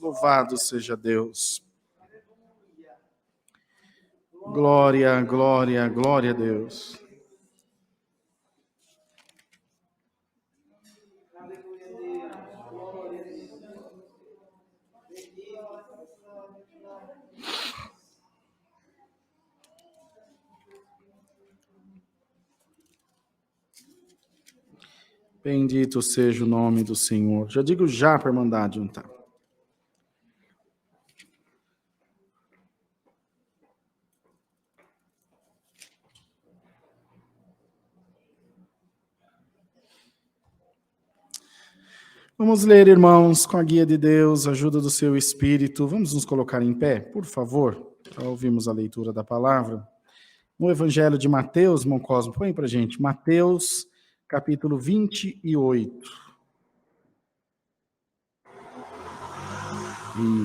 Louvado seja Deus. Glória, glória, glória a Deus. Bendito seja o nome do Senhor. Já digo já para mandar adiantar. Vamos ler, irmãos, com a guia de Deus, a ajuda do seu Espírito. Vamos nos colocar em pé, por favor. Já ouvimos a leitura da palavra. No Evangelho de Mateus, irmão Cosmo, põe para a gente. Mateus, capítulo 28.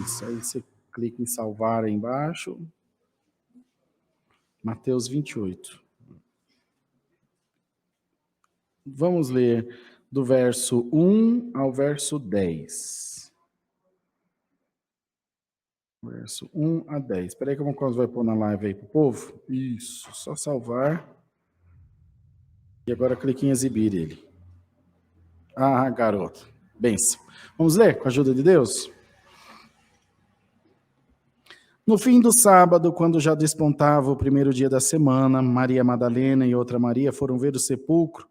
Isso, aí você clica em salvar aí embaixo. Mateus 28. Vamos ler do verso 1 ao verso 10. Verso 1 a 10. Espera aí que o Cosmo vai pôr na live aí pro povo. Isso, só salvar. E agora clique em exibir ele. Ah, garoto. Benção. Vamos ler com a ajuda de Deus? No fim do sábado, quando já despontava o primeiro dia da semana, Maria Madalena e outra Maria foram ver o sepulcro,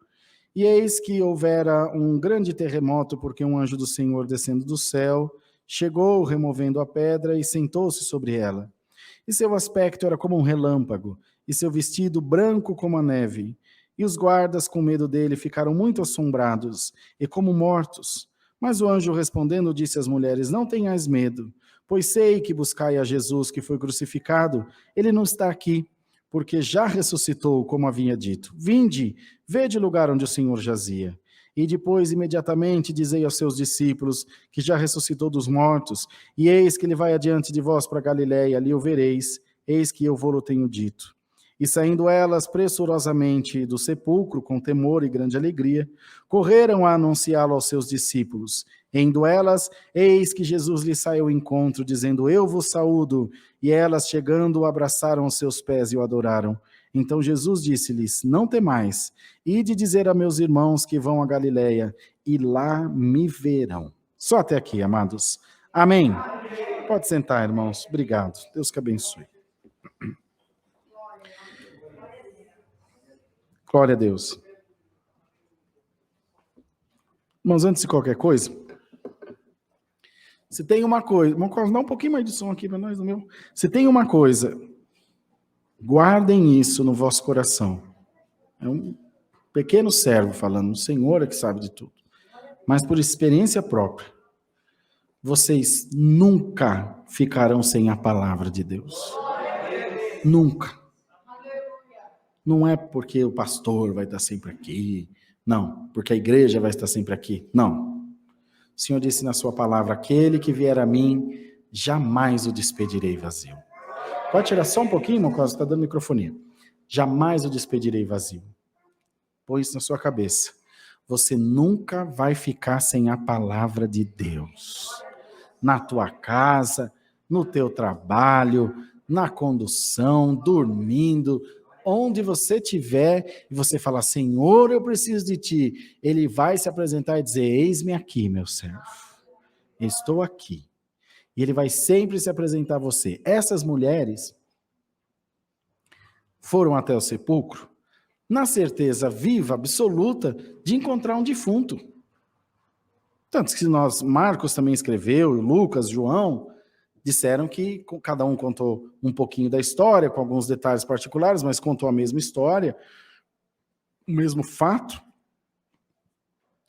e eis que houvera um grande terremoto, porque um anjo do Senhor, descendo do céu, chegou, removendo a pedra, e sentou-se sobre ela. E seu aspecto era como um relâmpago, e seu vestido branco como a neve. E os guardas, com medo dele, ficaram muito assombrados, e como mortos. Mas o anjo, respondendo, disse às mulheres: não tenhais medo, pois sei que buscai a Jesus, que foi crucificado. Ele não está aqui, porque já ressuscitou, como havia dito. Vinde, vede o lugar onde o Senhor jazia. E depois, imediatamente, dizei aos seus discípulos que já ressuscitou dos mortos, e eis que ele vai adiante de vós para Galiléia, ali o vereis, eis que eu vou-lo tenho dito. E saindo elas pressurosamente do sepulcro, com temor e grande alegria, correram a anunciá-lo aos seus discípulos. Indo elas, eis que Jesus lhes saiu ao encontro, dizendo: eu vos saúdo. E elas, chegando, o abraçaram aos seus pés e o adoraram. Então Jesus disse-lhes: não temais, ide dizer a meus irmãos que vão a Galiléia, e lá me verão. Só até aqui, amados. Amém. Pode sentar, irmãos. Obrigado. Deus que abençoe. Glória a Deus. Irmãos, antes de qualquer coisa, se tem uma coisa... Vamos dar um pouquinho mais de som aqui para nós, no meu. Se tem uma coisa, guardem isso no vosso coração. É um pequeno servo falando, o Senhor é que sabe de tudo. Mas por experiência própria, vocês nunca ficarão sem a palavra de Deus. Nunca. Não é porque o pastor vai estar sempre aqui, não, porque a igreja vai estar sempre aqui, não. O Senhor disse na sua palavra: aquele que vier a mim, jamais o despedirei vazio. Pode tirar só um pouquinho, irmão, porque você está dando microfonia. Jamais o despedirei vazio. Põe isso na sua cabeça. Você nunca vai ficar sem a palavra de Deus. Na tua casa, no teu trabalho, na condução, dormindo, onde você estiver, e você falar: Senhor, eu preciso de ti. Ele vai se apresentar e dizer: eis-me aqui, meu servo. Estou aqui. E ele vai sempre se apresentar a você. Essas mulheres foram até o sepulcro na certeza viva, absoluta, de encontrar um defunto. Tanto que Marcos também escreveu, Lucas, João, disseram que cada um contou um pouquinho da história, com alguns detalhes particulares, mas contou a mesma história, o mesmo fato.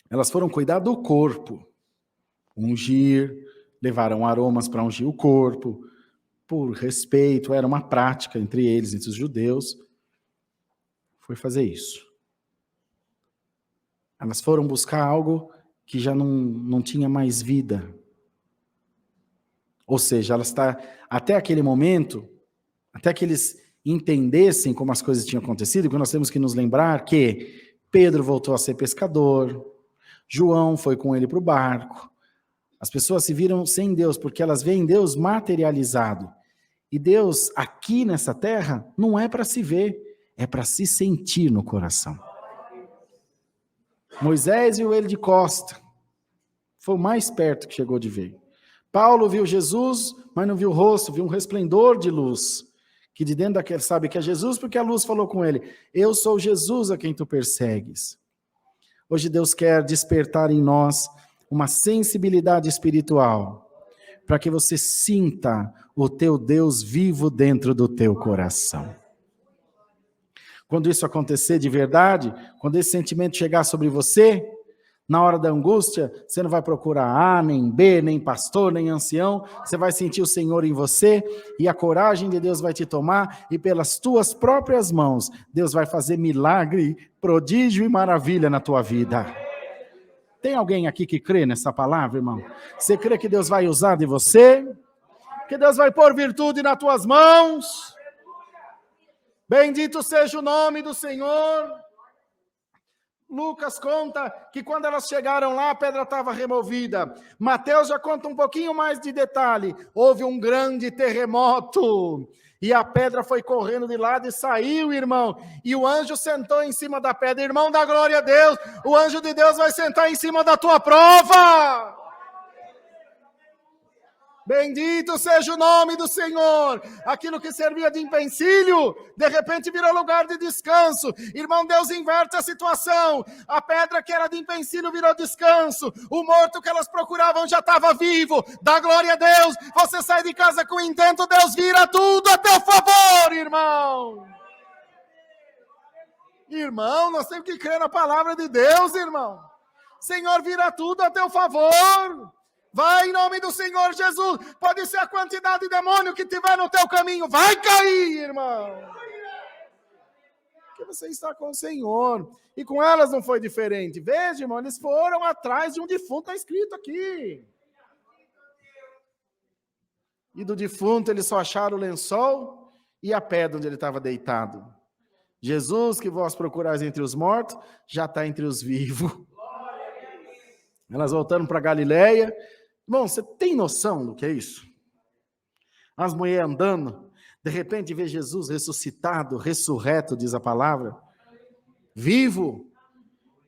Elas foram cuidar do corpo, ungir, levaram aromas para ungir o corpo, por respeito, era uma prática entre eles, entre os judeus. Foi fazer isso. Elas foram buscar algo que já não tinha mais vida. Ou seja, até aquele momento, até que eles entendessem como as coisas tinham acontecido, que nós temos que nos lembrar que Pedro voltou a ser pescador, João foi com ele para o barco, As pessoas se viram sem Deus porque elas veem Deus materializado. E Deus, aqui nessa terra, não é para se ver, é para se sentir no coração. Moisés viu ele de costa. Foi o mais perto que chegou de ver. Paulo viu Jesus, mas não viu o rosto, viu um resplendor de luz. Que de dentro daquele sabe que é Jesus, porque a luz falou com ele: eu sou Jesus a quem tu persegues. Hoje Deus quer despertar em nós uma sensibilidade espiritual, para que você sinta o teu Deus vivo dentro do teu coração. Quando isso acontecer de verdade, quando esse sentimento chegar sobre você, na hora da angústia, você não vai procurar A, nem B, nem pastor, nem ancião, você vai sentir o Senhor em você, e a coragem de Deus vai te tomar, e pelas tuas próprias mãos, Deus vai fazer milagre, prodígio e maravilha na tua vida. Tem alguém aqui que crê nessa palavra, irmão? Você crê que Deus vai usar de você? Que Deus vai pôr virtude nas tuas mãos? Bendito seja o nome do Senhor. Lucas conta que quando elas chegaram lá, a pedra estava removida. Mateus já conta um pouquinho mais de detalhe. Houve um grande terremoto. E a pedra foi correndo de lado e saiu, irmão. E o anjo sentou em cima da pedra. Irmão, dá glória a Deus. O anjo de Deus vai sentar em cima da tua prova. Bendito seja o nome do Senhor. Aquilo que servia de empecilho, de repente virou lugar de descanso. Irmão, Deus inverte a situação. A pedra que era de empecilho virou descanso. O morto que elas procuravam já estava vivo. Dá glória a Deus. Você sai de casa com intento, Deus vira tudo a teu favor, irmão. Irmão, nós temos que crer na palavra de Deus, irmão. Senhor, vira tudo a teu favor. Vai em nome do Senhor Jesus. Pode ser a quantidade de demônio que tiver no teu caminho. Vai cair, irmão. Porque você está com o Senhor. E com elas não foi diferente. Veja, irmão, eles foram atrás de um defunto, está escrito aqui. E do defunto eles só acharam o lençol e a pedra onde ele estava deitado. Jesus, que vós procurais entre os mortos, já está entre os vivos. Elas voltaram para Galileia. Irmão, você tem noção do que é isso? As mulheres andando, de repente vê Jesus ressuscitado, ressurreto, diz a palavra, vivo,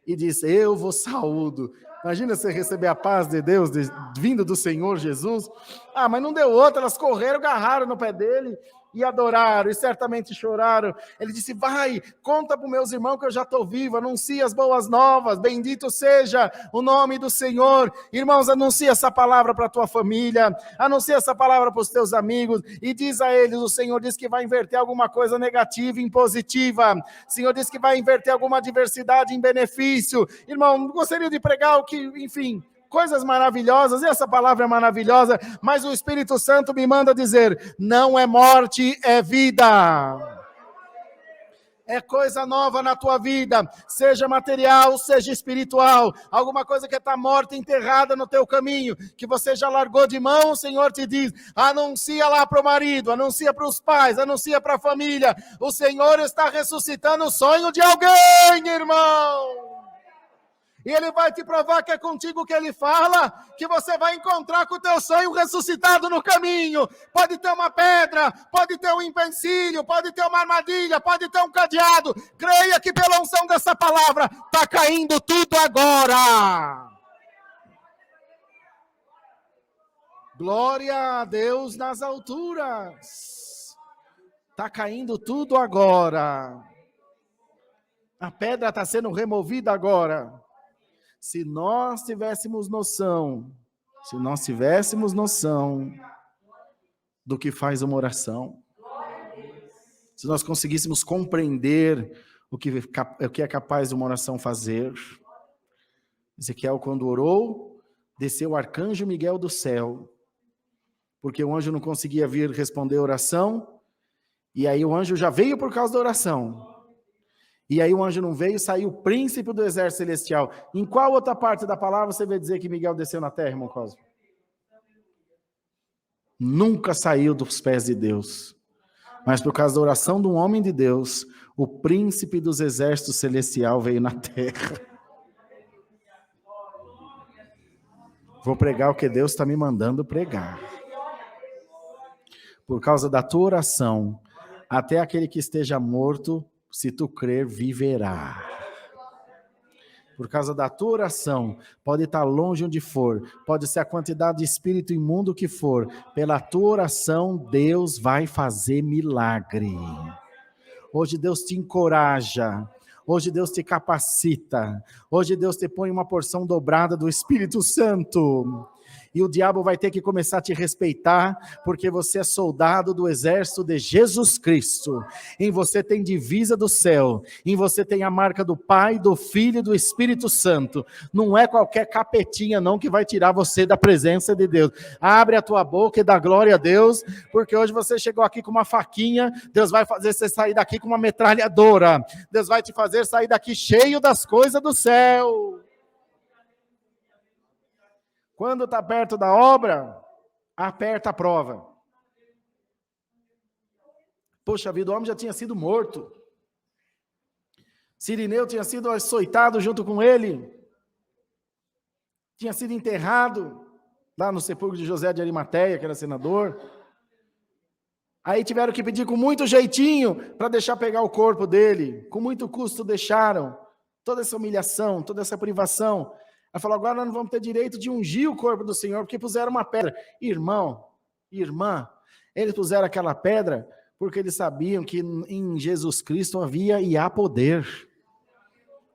e diz: eu vos saúdo. Imagina você receber a paz de Deus vindo do Senhor Jesus. Ah, mas não deu outra, elas correram, agarraram no pé dele e adoraram, e certamente choraram. Ele disse: vai, conta para os meus irmãos que eu já estou vivo, anuncia as boas novas, bendito seja o nome do Senhor. Irmãos, anuncia essa palavra para a tua família, anuncia essa palavra para os teus amigos, e diz a eles: o Senhor diz que vai inverter alguma coisa negativa em positiva, o Senhor diz que vai inverter alguma adversidade em benefício. Irmão, gostaria de pregar o que, enfim, coisas maravilhosas, e essa palavra é maravilhosa, mas o Espírito Santo me manda dizer: não é morte, é vida. É coisa nova na tua vida, seja material, seja espiritual, alguma coisa que está morta, enterrada no teu caminho, que você já largou de mão, o Senhor te diz: anuncia lá para o marido, anuncia para os pais, anuncia para a família, o Senhor está ressuscitando o sonho de alguém, irmão. E Ele vai te provar que é contigo que Ele fala, que você vai encontrar com o teu sonho ressuscitado no caminho. Pode ter uma pedra, pode ter um empecilho, pode ter uma armadilha, pode ter um cadeado. Creia que pela unção dessa palavra, está caindo tudo agora. Glória a Deus nas alturas. Está caindo tudo agora. A pedra está sendo removida agora. Se nós tivéssemos noção do que faz uma oração, se nós conseguíssemos compreender o que é capaz de uma oração fazer. Ezequiel, quando orou, desceu o arcanjo Miguel do céu, porque o anjo não conseguia vir responder a oração, e aí o anjo já veio por causa da oração. E aí o anjo não veio, saiu o príncipe do exército celestial. Em qual outra parte da palavra você vai dizer que Miguel desceu na terra, irmão Cosmo? Nunca saiu dos pés de Deus. Mas por causa da oração de um homem de Deus, o príncipe dos exércitos celestial veio na terra. Vou pregar o que Deus está me mandando pregar. Por causa da tua oração, até aquele que esteja morto, se tu crer, viverá. Por causa da tua oração, pode estar longe onde for, pode ser a quantidade de espírito imundo que for, pela tua oração, Deus vai fazer milagre. Hoje Deus te encoraja, hoje Deus te capacita, hoje Deus te põe uma porção dobrada do Espírito Santo. E o diabo vai ter que começar a te respeitar, porque você é soldado do exército de Jesus Cristo. Em você tem divisa do céu, em você tem a marca do Pai, do Filho e do Espírito Santo. Não é qualquer capetinha não que vai tirar você da presença de Deus. Abre a tua boca e dá glória a Deus, porque hoje você chegou aqui com uma faquinha, Deus vai fazer você sair daqui com uma metralhadora. Deus vai te fazer sair daqui cheio das coisas do céu. Quando está perto da obra, aperta a prova. Poxa vida, o homem já tinha sido morto. Cirineu tinha sido açoitado junto com ele. Tinha sido enterrado lá no sepulcro de José de Arimateia, que era senador. Aí tiveram que pedir com muito jeitinho para deixar pegar o corpo dele. Com muito custo deixaram. Toda essa humilhação, toda essa privação. Ela falou, agora nós não vamos ter direito de ungir o corpo do Senhor, porque puseram uma pedra. Irmão, irmã, eles puseram aquela pedra porque eles sabiam que em Jesus Cristo havia e há poder.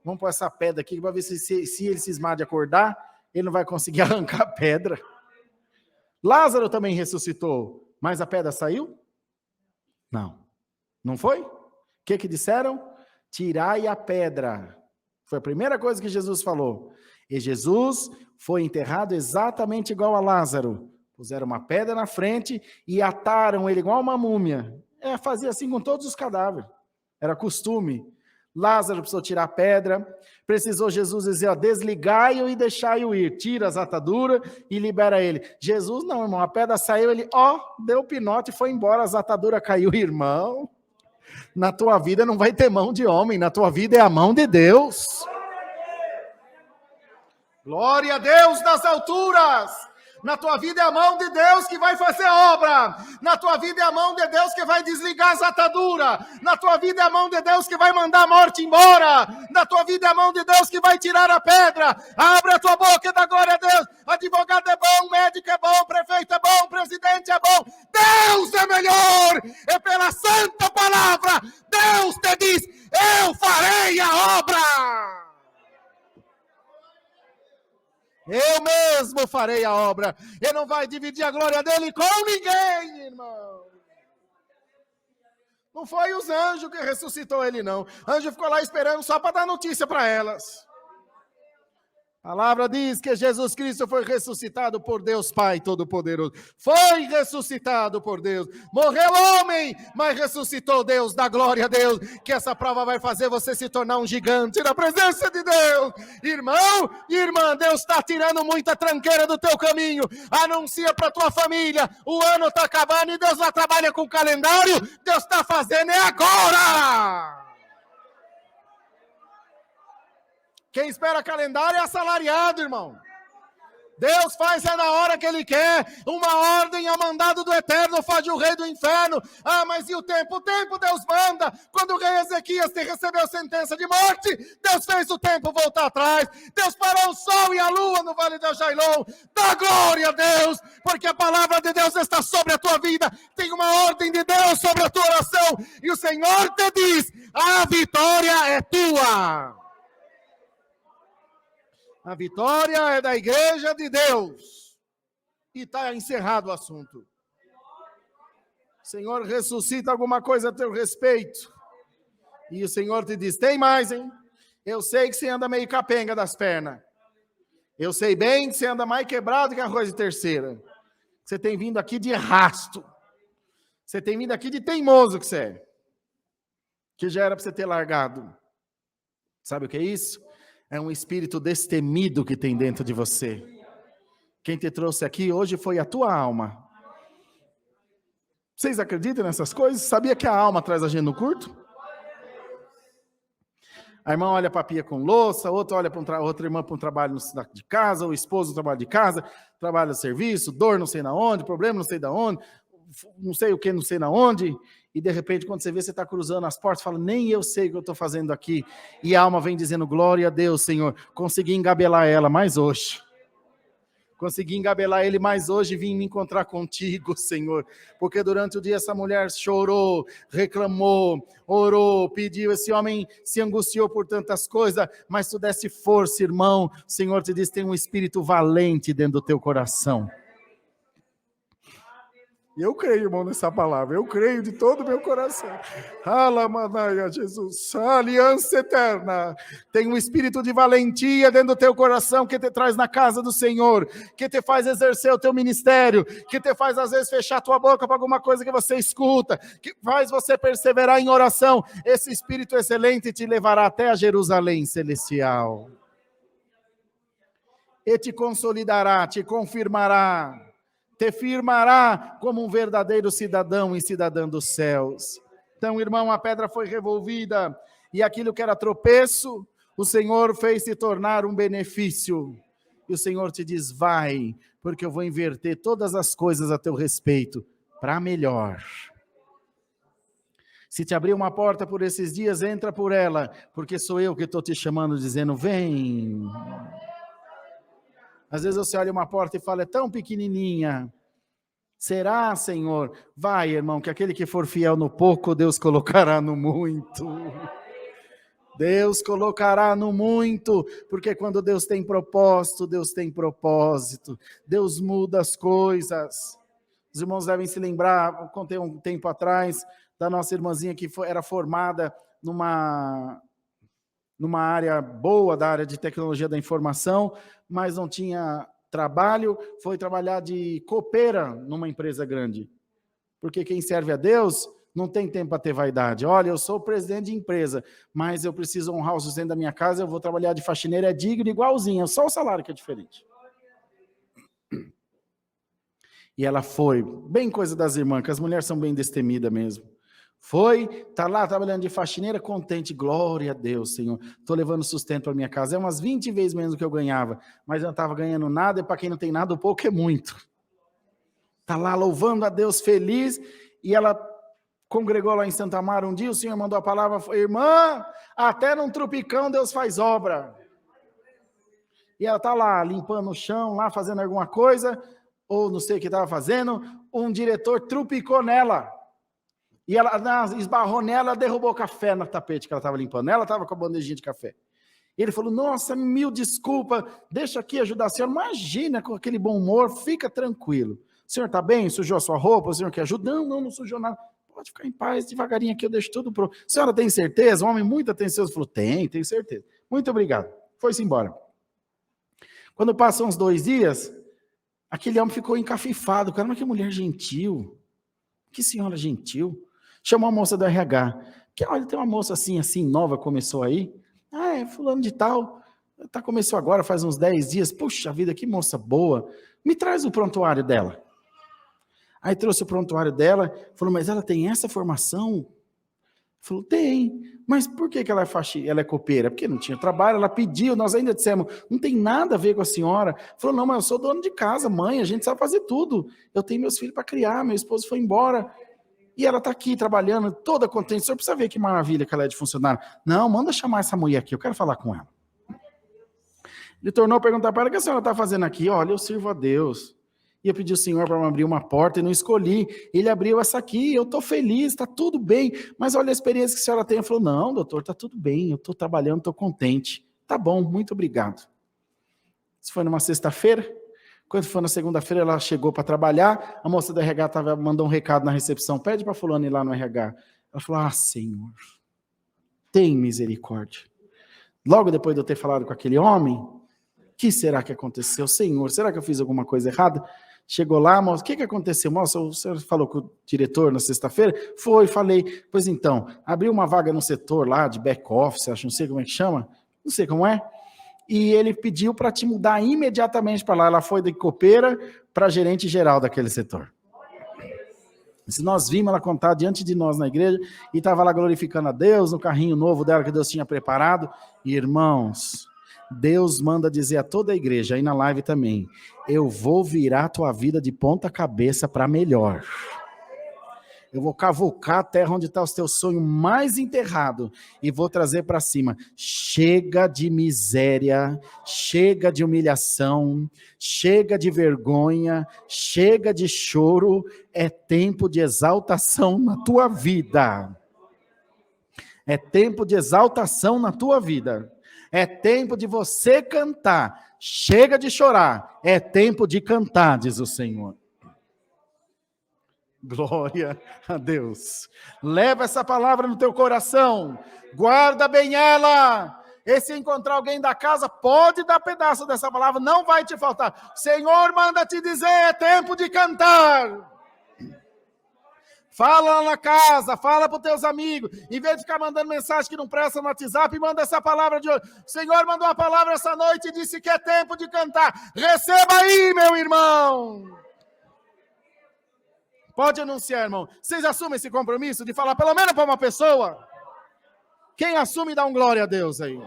Vamos pôr essa pedra aqui para ver se ele cismar de acordar, ele não vai conseguir arrancar a pedra. Lázaro também ressuscitou, mas a pedra saiu? Não. Não foi? O que disseram? Tirai a pedra. Foi a primeira coisa que Jesus falou. E Jesus foi enterrado exatamente igual a Lázaro. Puseram uma pedra na frente e ataram ele igual uma múmia. Fazia assim com todos os cadáveres. Era costume. Lázaro precisou tirar a pedra. Precisou Jesus dizer, desligai-o e deixai-o ir. Tira as ataduras e libera ele. Jesus não, irmão. A pedra saiu, ele, deu pinote e foi embora. As ataduras caiu, irmão. Na tua vida não vai ter mão de homem. Na tua vida é a mão de Deus. Glória a Deus nas alturas. Na tua vida é a mão de Deus que vai fazer obra. Na tua vida é a mão de Deus que vai desligar as ataduras. Na tua vida é a mão de Deus que vai mandar a morte embora. Na tua vida é a mão de Deus que vai tirar a pedra. Abre a tua boca e dá glória a Deus. Advogado é bom, médico é bom, prefeito é bom, presidente é bom. Deus é melhor. É pela santa palavra. Deus te diz, eu farei a obra. Eu mesmo farei a obra. Ele não vai dividir a glória dele com ninguém, irmão. Não foi os anjos que ressuscitou ele, não. O anjo ficou lá esperando só para dar notícia para elas. A palavra diz que Jesus Cristo foi ressuscitado por Deus Pai Todo-Poderoso. Foi ressuscitado por Deus. Morreu homem, mas ressuscitou Deus. Dá glória a Deus. Que essa prova vai fazer você se tornar um gigante na presença de Deus. Irmão e irmã, Deus está tirando muita tranqueira do teu caminho. Anuncia para tua família. O ano está acabando e Deus lá trabalha com o calendário. Deus está fazendo agora. Quem espera calendário é assalariado, irmão. Deus faz na hora que Ele quer. Uma ordem ao mandado do Eterno foge o rei do inferno. Mas e o tempo? O tempo Deus manda. Quando o rei Ezequias recebeu sentença de morte, Deus fez o tempo voltar atrás. Deus parou o sol e a lua no vale de Ajailon. Dá glória a Deus, porque a palavra de Deus está sobre a tua vida. Tem uma ordem de Deus sobre a tua oração. E o Senhor te diz, a vitória é tua. A vitória é da igreja de Deus. E está encerrado o assunto. Senhor, ressuscita alguma coisa a teu respeito. E o Senhor te diz, tem mais, hein? Eu sei que você anda meio capenga das pernas. Eu sei bem que você anda mais quebrado que arroz de terceira. Você tem vindo aqui de rasto. Você tem vindo aqui de teimoso que você é. Que já era para você ter largado. Sabe o que é isso? É um espírito destemido que tem dentro de você. Quem te trouxe aqui hoje foi a tua alma. Vocês acreditam nessas coisas? Sabia que a alma traz a gente no culto? A irmã olha para a pia com louça, outra olha para outra irmã para um trabalho de casa, o esposo no trabalho de casa, trabalho de serviço, dor não sei na onde, problema não sei da onde, não sei o que, não sei na onde, e de repente quando você vê, você está cruzando as portas, fala, nem eu sei o que eu estou fazendo aqui, e a alma vem dizendo, glória a Deus, Senhor, consegui engabelar ela, mas hoje... Consegui engabelar ele mais hoje e vim me encontrar contigo, Senhor. Porque durante o dia essa mulher chorou, reclamou, orou, pediu. Esse homem se angustiou por tantas coisas, mas tu desse força, irmão. O Senhor te diz, tem um espírito valente dentro do teu coração. Eu creio, irmão, nessa palavra. Eu creio de todo o meu coração. Alamanaia, Jesus. Aliança eterna. Tem um espírito de valentia dentro do teu coração que te traz na casa do Senhor, que te faz exercer o teu ministério, que te faz às vezes fechar tua boca para alguma coisa que você escuta, que faz você perseverar em oração. Esse espírito excelente te levará até a Jerusalém celestial. E te consolidará, te confirmará, te firmará como um verdadeiro cidadão e cidadã dos céus. Então, irmão, a pedra foi revolvida, e aquilo que era tropeço, o Senhor fez se tornar um benefício. E o Senhor te diz, vai, porque eu vou inverter todas as coisas a teu respeito, para melhor. Se te abrir uma porta por esses dias, entra por ela, porque sou eu que estou te chamando, dizendo, vem. Às vezes você olha uma porta e fala, é tão pequenininha. Será, Senhor? Vai, irmão, que aquele que for fiel no pouco, Deus colocará no muito. Deus colocará no muito, porque quando Deus tem propósito, Deus tem propósito. Deus muda as coisas. Os irmãos devem se lembrar, eu contei um tempo atrás, da nossa irmãzinha que era formada numa área boa, da área de tecnologia da informação, mas não tinha trabalho, foi trabalhar de copeira numa empresa grande. Porque quem serve a Deus não tem tempo para ter vaidade. Olha, eu sou o presidente de empresa, mas eu preciso honrar o sustento da minha casa, eu vou trabalhar de faxineira, é digno igualzinho, só o salário que é diferente. E ela foi, bem coisa das irmãs, que as mulheres são bem destemidas mesmo. Foi, está lá trabalhando de faxineira, contente, glória a Deus, Senhor, estou levando sustento para minha casa, é umas 20 vezes menos do que eu ganhava, mas eu não estava ganhando nada, e para quem não tem nada, o pouco é muito. Está lá louvando a Deus, feliz, e ela congregou lá em Santa Amaro um dia, o Senhor mandou a palavra, foi, irmã, até num trupicão Deus faz obra. E ela está lá, limpando o chão, lá fazendo alguma coisa, ou não sei o que estava fazendo, um diretor trupicou nela. E ela esbarrou nela, derrubou o café no tapete que ela estava limpando. Ela estava com a bandejinha de café. E ele falou, nossa, mil desculpa, deixa aqui ajudar a senhora. Imagina, com aquele bom humor, fica tranquilo. O senhor está bem? Sujou a sua roupa? O senhor quer ajuda? Não sujou nada. Pode ficar em paz, devagarinho aqui, eu deixo tudo pronto. A senhora tem certeza? Um homem muito atencioso falou, tenho certeza. Muito obrigado. Foi-se embora. Quando passam uns 2 dias, aquele homem ficou encafifado. Cara, mas que mulher gentil. Que senhora gentil. Chamou a moça do RH. Que, olha, tem uma moça assim, nova, começou aí. Ah, é fulano de tal. Começou agora, faz uns 10 dias. Puxa vida, que moça boa. Me traz o prontuário dela. Aí trouxe o prontuário dela. Falou, mas ela tem essa formação? Falou, tem. Mas por que ela é copeira? Porque não tinha trabalho, ela pediu, nós ainda dissemos, não tem nada a ver com a senhora. Falou, não, mas eu sou dono de casa, mãe, a gente sabe fazer tudo. Eu tenho meus filhos para criar, meu esposo foi embora. E ela está aqui trabalhando, toda contente. O senhor precisa ver que maravilha que ela é de funcionário. Não, manda chamar essa mulher aqui, eu quero falar com ela. Ele tornou a perguntar para ela, o que a senhora está fazendo aqui? Olha, eu sirvo a Deus. E eu pedi ao Senhor para me abrir uma porta e não escolhi. Ele abriu essa aqui, eu estou feliz, está tudo bem. Mas olha a experiência que a senhora tem. Ele falou, não, doutor, está tudo bem, eu estou trabalhando, estou contente. Tá bom, muito obrigado. Isso foi numa sexta-feira. Quando foi na segunda-feira, ela chegou para trabalhar, a moça do RH mandou um recado na recepção, pede para fulano ir lá no RH. Ela falou, Senhor, tem misericórdia. Logo depois de eu ter falado com aquele homem, o que será que aconteceu? Senhor, será que eu fiz alguma coisa errada? Chegou lá, moça, o que aconteceu? Moça, o senhor falou com o diretor na sexta-feira? Falei. Pois então, abriu uma vaga no setor lá de back-office, acho, não sei como é que chama, não sei como é. E ele pediu para te mudar imediatamente para lá. Ela foi de copeira para gerente geral daquele setor. Se nós vimos ela contar diante de nós na igreja e estava lá glorificando a Deus no carrinho novo dela que Deus tinha preparado. Irmãos, Deus manda dizer a toda a igreja, aí na live também, eu vou virar a tua vida de ponta cabeça para melhor. Eu vou cavucar a terra onde está o teu sonho mais enterrado e vou trazer para cima. Chega de miséria, chega de humilhação, chega de vergonha, chega de choro. É tempo de exaltação na tua vida. É tempo de exaltação na tua vida. É tempo de você cantar. Chega de chorar. É tempo de cantar, diz o Senhor. Glória a Deus. Leva essa palavra no teu coração. Guarda bem ela. E se encontrar alguém da casa, pode dar pedaço dessa palavra, não vai te faltar. Senhor manda te dizer, é tempo de cantar. Fala lá na casa, fala para os teus amigos. Em vez de ficar mandando mensagem que não presta no WhatsApp, manda essa palavra de hoje. O Senhor mandou uma palavra essa noite e disse que é tempo de cantar. Receba aí, meu irmão. Pode anunciar, irmão. Vocês assumem esse compromisso de falar pelo menos para uma pessoa? Quem assume, dá um glória a Deus aí.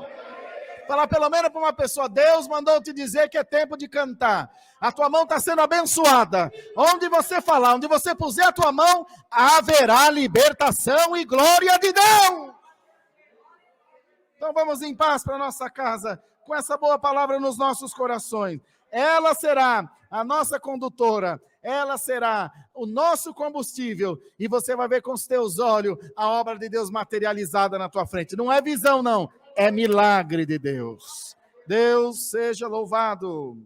Falar pelo menos para uma pessoa. Deus mandou te dizer que é tempo de cantar. A tua mão está sendo abençoada. Onde você falar, onde você puser a tua mão, haverá libertação e glória de Deus. Então vamos em paz para nossa casa, com essa boa palavra nos nossos corações. Ela será a nossa condutora, ela será o nosso combustível, e você vai ver com os teus olhos a obra de Deus materializada na tua frente. Não é visão, não, é milagre de Deus. Deus seja louvado.